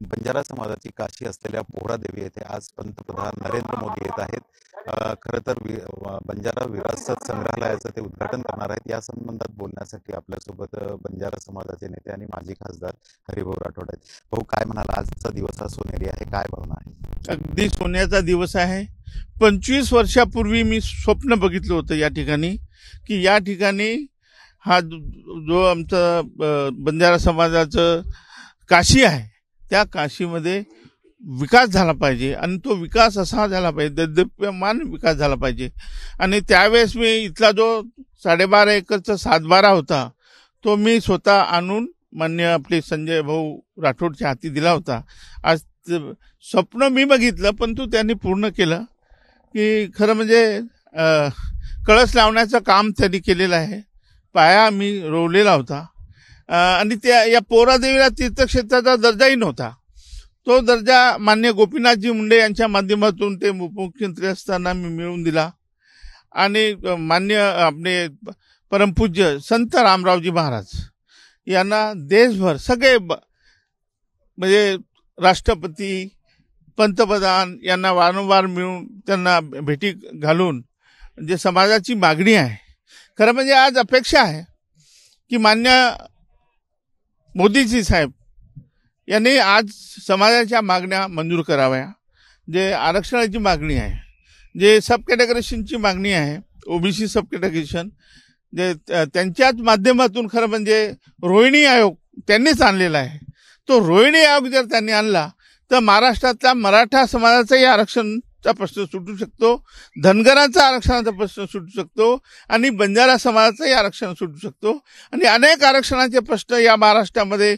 बंजारा समाजाची काशी असलेल्या पोहरादेवी येथे आज पंतप्रधान नरेंद्र मोदी येत आहेत. खरं तर बंजारा विरासत संग्रहालयाचं ते उद्घाटन करणार आहेत. या संबंधात बोलण्यासाठी आपल्यासोबत बंजारा समाजाचे नेते आणि माजी खासदार हरिभाऊ राठोड आहेत. भाऊ, काय म्हणाला? आजचा दिवस हा सोनेरी आहे, काय भावना आहे? अगदी सोन्याचा दिवस आहे. 25 वर्षापूर्वी मी स्वप्न बघितलं होतं या ठिकाणी की या ठिकाणी हा जो आमचा बंजारा समाजाचं काशी आहे त्या काशीमध्ये विकास झाला पाहिजे आणि तो विकास असा झाला पाहिजे, दैदिप्यमान विकास झाला पाहिजे. आणि त्यावेळेस मी इथला जो 12.5 एकरचा सातबारा होता तो मी स्वतः आणून मान्य आपले संजय भाऊ राठोडच्या हाती दिला होता. आज स्वप्न मी बघितलं पण त्यांनी पूर्ण केलं की खरं म्हणजे कळस लावण्याचं काम त्यांनी केलेलं आहे. पाया मी रोवलेला होता आणि त्या या पोहरादेवीला तीर्थक्षेत्राचा दर्जाही नव्हता. तो दर्जा मान्य गोपीनाथजी मुंडे यांच्या माध्यमातून ते उपमुख्यमंत्री असताना मी मिळवून दिला. आणि मान्य आपले परमपूज्य संत रामरावजी महाराज यांना देशभर सगळे म्हणजे राष्ट्रपती पंतप्रधान यांना वारंवार मिळून त्यांना भेटी घालून जे समाजाची मागणी आहे, खरं म्हणजे आज अपेक्षा आहे की मान्य मोदीजी साहेब यांनी आज समाजाच्या मागण्या मंजूर कराव्या. जे आरक्षणाची मागणी आहे, जे सब कॅटेगरीशनची मागणी आहे, ओबीसी सब कॅटेगरीशन, जे त्यांच्याच माध्यमातून खरं म्हणजे रोहिणी आयोग त्यांनीच आणलेला आहे. तो रोहिणी आयोग जर त्यांनी आणला तर महाराष्ट्रातल्या मराठा समाजाचंही आरक्षणाचा प्रश्न सुटू शकतो, धनगरांचा आरक्षणाचा प्रश्न सुटू शकतो आणि बंजारा समाजाचंही आरक्षण सुटू शकतो. आणि अनेक आरक्षणाचे प्रश्न या महाराष्ट्रामध्ये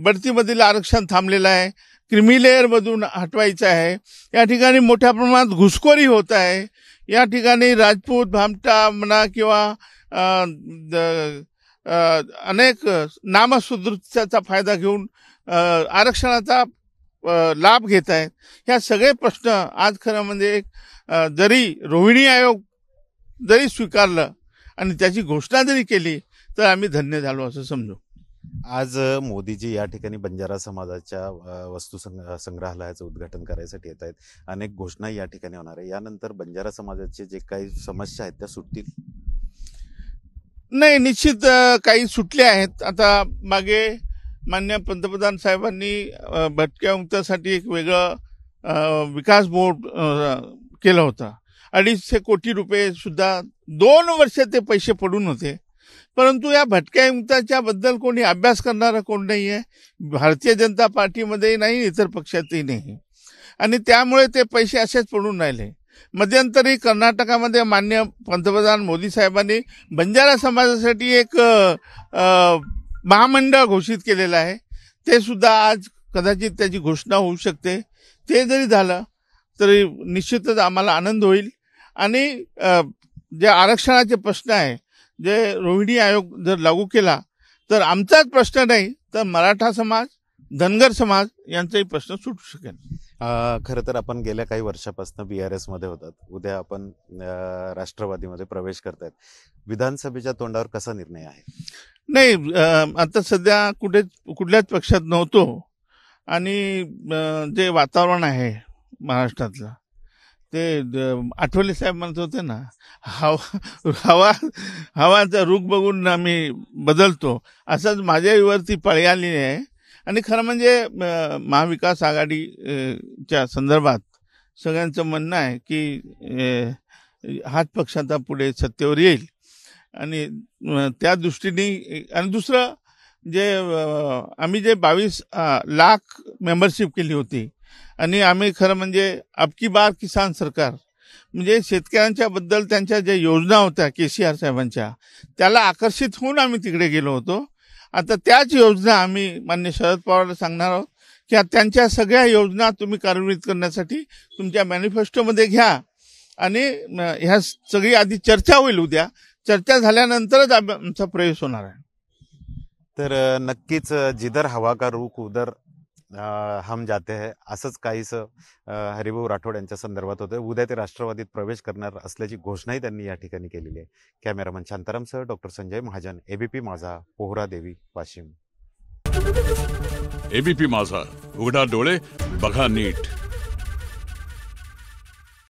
बढतीमधील आरक्षण थांबलेलं आहे, क्रिमी लेअरमधून हटवायचं आहे. या ठिकाणी मोठ्या प्रमाणात घुसखोरी होत आहे. या ठिकाणी राजपूत भामटा म्हणा किंवा अनेक नामशूद्रचा फायदा घेऊन आरक्षणाचा लाभ घेत आहेत. ह्या सगळे प्रश्न आज खरं म्हणजे जरी रोहिणी आयोग जरी स्वीकारलं आणि त्याची घोषणा जरी केली तर आम्ही धन्य झालो असं समजू. आज मोदीजी या ठिकाणी बंजारा समाजाच्या वस्तू संग्रहालयाचं उद्घाटन करायसाठी येत आहेत. अनेक घोषणा या ठिकाणी होणार आहे. यानंतर बंजारा समाजाचे जे काही समस्या आहेत त्या सुटतील? नाही, निश्चित काही सुटले आहेत. आता मागे मान्य पंतप्रधान साहेबांनी भटक्या मुक्तासाठी एक वेगळं विकास बोर्ड केलं होतं. 250 कोटी रुपये सुद्धा 2 वर्ष ते पैसे पडून होते. परंतु या भटक्या मुक्ताच्या बद्दल कोणी अभ्यास करणारा कोण नाही आहे, भारतीय जनता पार्टीमध्येही नाही, इतर पक्षातही नाही. आणि त्यामुळे ते पैसे असेच पडून राहिले. मध्यंतरी कर्नाटकामध्ये मान्य पंतप्रधान मोदी साहेबांनी बंजारा समाजासाठी एक महामंडळ घोषित केलेलं आहे. ते सुद्धा आज कदाचित त्याची घोषणा होऊ शकते. ते जरी झालं तरी निश्चितच आम्हाला आनंद होईल. आणि जे आरक्षणाचे प्रश्न आहे, जे रोहिणी आयोग जर लागू केला तर आमचाच प्रश्न नाही तर मराठा समाज, धनगर समाज यांचाही प्रश्न सुटू शकेल. खरं तर आपण गेल्या काही वर्षापासून BRS मध्ये होतात, उद्या आपण राष्ट्रवादीमध्ये प्रवेश करतायत. विधानसभेच्या तोंडावर कसा निर्णय आहे? नाही, आता सध्या कुठल्याच पक्षात नव्हतो. आणि जे वातावरण आहे महाराष्ट्रातलं ते आठवले साहेब म्हणत होते ना, हवाचा रुख बघून आम्ही बदलतो, असंच माझ्यावरती पळी आलेली आहे. आणि खरं म्हणजे महाविकास आघाडीच्या संदर्भात सगळ्यांचं म्हणणं आहे की हाच पक्ष आता पुढे सत्तेवर येईल. आणि त्या दृष्टीने आणि दुसरं जे आम्ही जे 22 लाख मेंबरशिप केली होती आणि आम्ही खरं म्हणजे अबकी बार किसान सरकार म्हणजे शेतकऱ्यांच्या बद्दल त्यांच्या ज्या योजना होत्या KCR साहेबांच्या, त्याला आकर्षित होऊन आम्ही तिकडे गेलो होतो. आता त्याच योजना आम्ही मान्य शरद पवारला सांगणार आहोत की त्यांच्या सगळ्या योजना तुम्ही कार्यान्वित करण्यासाठी तुमच्या मॅनिफेस्टोमध्ये घ्या. आणि ह्या सगळी आधी चर्चा होईल. उद्या चर्चा झाल्यानंतरच आमचा प्रवेश होणार आहे. तर नक्कीच जिधर हवा का रुख उधर हम जाते हैं असंच काहीसं हरिभाऊ राठोड यांच्या संदर्भात होतं. उद्या ते राष्ट्रवादीत प्रवेश करणार असल्याची घोषणाही त्यांनी या ठिकाणी केलेली आहे. कॅमेरामन शांतारामसह doctor Sanjay Mahajan, ABP Majha, Pohradevi, Washim. ABP माझा, उघडा डोळे बघा नीट.